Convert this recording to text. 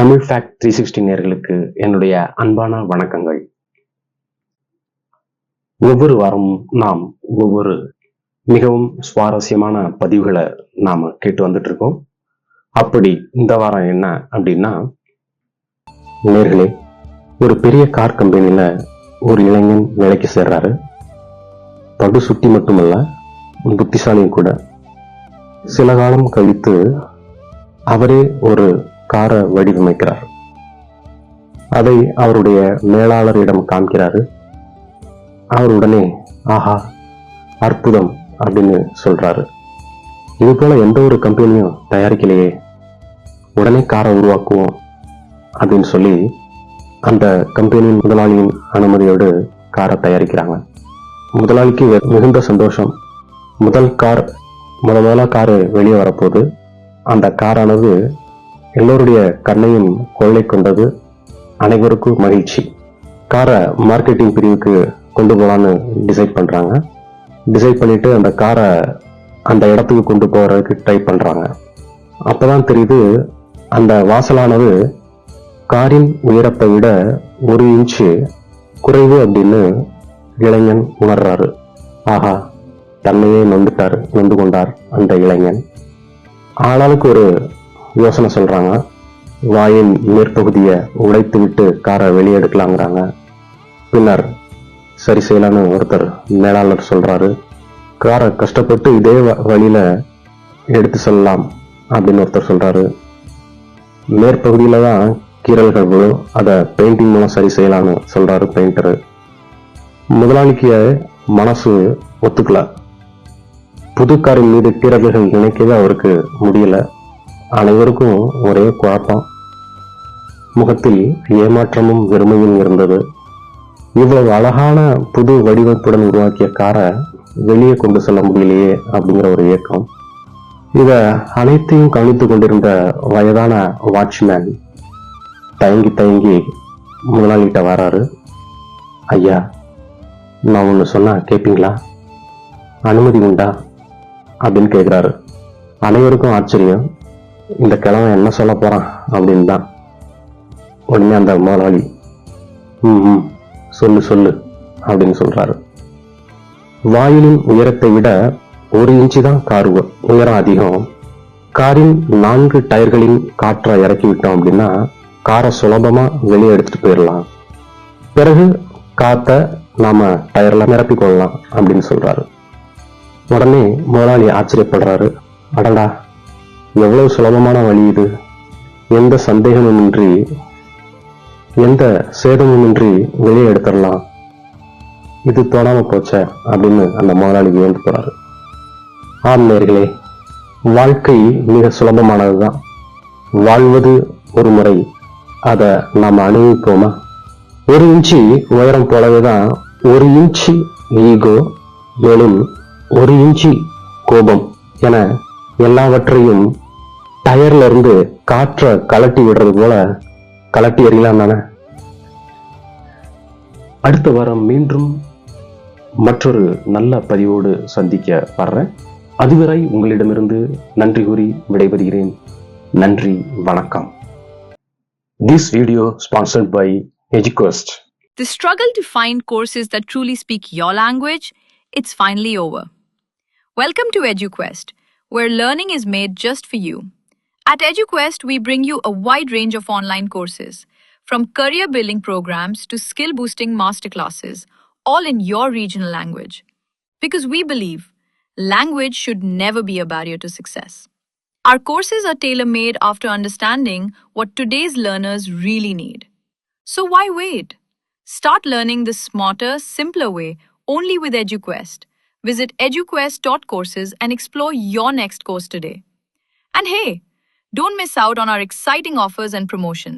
Tamil fact 360 நேயர்களுக்கு என்னுடைய அன்பான வணக்கங்கள். ஒவ்வொரு வாரமும் நாம் ஒவ்வொரு மிகவும் சுவாரஸ்யமான பதிவுகளை நாம கேட்டு வந்துட்டு இருக்கோம். அப்படி இந்த வாரம் என்ன அப்படின்னா, நேயர்களே, ஒரு பெரிய கார் கம்பெனியில ஒரு இளைஞன் வேலைக்கு சேர்றாரு. படு சுட்டி மட்டுமல்ல, புத்திசாலியும் கூட. சில காலம் கழித்து அவரே ஒரு காரை வடிவமைக்கிறார். அதை அவருடைய மேலாளரிடம் காண்கிறாரு. அவர் உடனே ஆஹா, அற்புதம் அப்படின்னு சொல்றாரு. இது போல எந்த ஒரு கம்பெனியும் தயாரிக்கலையே, உடனே காரை உருவாக்குவோம் அப்படின்னு சொல்லி அந்த கம்பெனியின் முதலாளியின் அனுமதியோடு காரை தயாரிக்கிறாங்க. முதலாளிக்கு மிகுந்த சந்தோஷம். முதலா காரு வெளியே வரப்போகுது. அந்த காரானது எல்லோருடைய கண்ணையும் கொள்ளை கொண்டது. அனைவருக்கும் மகிழ்ச்சி. காரை மார்க்கெட்டிங் பிரிவுக்கு கொண்டு போகலான்னு டிசைட் பண்றாங்க. டிசைட் பண்ணிட்டு அந்த காரை அந்த இடத்துக்கு கொண்டு போறதுக்கு ட்ரை பண்றாங்க. அப்பதான் தெரியுது, அந்த வாசலானது காரின் உயரத்தை விட 1 இன்ச்சு குறைவு அப்படின்னு இளைஞன் உணர்றாரு. ஆஹா, தன்னையே நொந்து கொண்டார் அந்த இளைஞன். ஆளாளுக்கு ஒரு யோசனை சொல்றாங்க. வாயின் மேற்பகுதியை உடைத்து விட்டு காரை வெளியே எடுக்கலாங்கிறாங்க. பின்னர் சரி செய்யலான்னு ஒருத்தர் மேலாளர் சொல்றாரு. காரை கஷ்டப்பட்டு இதே வழியில எடுத்து செல்லலாம் அப்படின்னு ஒருத்தர் சொல்றாரு. மேற்பகுதியில தான் கீறல்கள் விழும், அதை பெயிண்டிங் மூலம் சரி செய்யலான்னு சொல்றாரு பெயிண்டரு. முதலாளிக்கு மனசு ஒத்துக்கல. புது காரின் மீது கீறல்கள் இணைக்கவே அவருக்கு முடியல. அனைவருக்கும் ஒரே குழப்பம். முகத்தில் ஏமாற்றமும் வெறுமையும் இருந்தது. இவ்வளவு அழகான புது வடிவமைப்புடன் உருவாக்கிய காரை வெளியே கொண்டு செல்ல முடியலையே அப்படிங்கிற ஒரு ஏக்கம். இத அனைத்தையும் கவனித்துக் கொண்டிருந்த வயதான வாட்ச்மேன் தயங்கி முதலாளிகிட்ட வராரு. ஐயா, நான் ஒண்ணு சொன்னா கேட்பீங்களா? அனுமதி உண்டா அப்படின்னு கேட்கிறாரு. அனைவருக்கும் ஆச்சரியம். இந்த கிழவன் என்ன சொல்ல போறான் அப்படின்னு தான். உடனே அந்த முதலாளி சொல்லு அப்படின்னு சொல்றாரு. வாயிலின் உயரத்தை விட 1 இன்ச்சு தான் கார் உயரம் அதிகம். காரின் 4 டயர்களின் காற்றை இறக்கி விட்டோம் அப்படின்னா காரை சுலபமா வெளியே எடுத்துட்டு போயிடலாம். பிறகு காத்தை நாம டயர்ல நிரப்பிக் கொள்ளலாம் அப்படின்னு சொல்றாரு. உடனே முதலாளி ஆச்சரியப்படுறாரு. அடடா, எவ்வளவு சுலபமான வழி இது! எந்த சந்தேகமுமின்றி, எந்த சேதமுமின்றி வெளியே எடுத்துடலாம். இது தோணாம போச்ச அப்படின்னு அந்த முதலாளி வியந்து போறாரு. ஆம் நேயர்களே, வாழ்க்கை மிக சுலபமானதுதான். வாழ்வது ஒரு முறை, அதை நாம அனுபவிப்போமா? 1 இன்ச்சு உயரம் போலவேதான் 1 இன்ச்சு ஈகோ, மேலும் 1 இன்ச்சு கோபம் என எல்லாவற்றையும் டயர்ல இருந்து காற்றை கலட்டி விடுறது போல கலட்டி எறியலாம் தானே. அடுத்த வாரம் மீண்டும் மற்றொரு நல்ல பதிவோடு சந்திக்க வர்றேன். அதுவரை உங்களிடமிருந்து நன்றி கூறி விடைபெறுகிறேன். நன்றி, வணக்கம். This video sponsored by EduQuest. The struggle to find courses that truly speak your language, it's finally over. Welcome to EduQuest, where learning is made just for you. At EduQuest, we bring you a wide range of online courses, from career building programs to skill boosting masterclasses, all in your regional language. Because we believe language should never be a barrier to success. Our courses are tailor-made after understanding what today's learners really need. So why wait? Start learning the smarter, simpler way only with EduQuest. Visit eduquest.courses and explore your next course today. And hey, don't miss out on our exciting offers and promotions.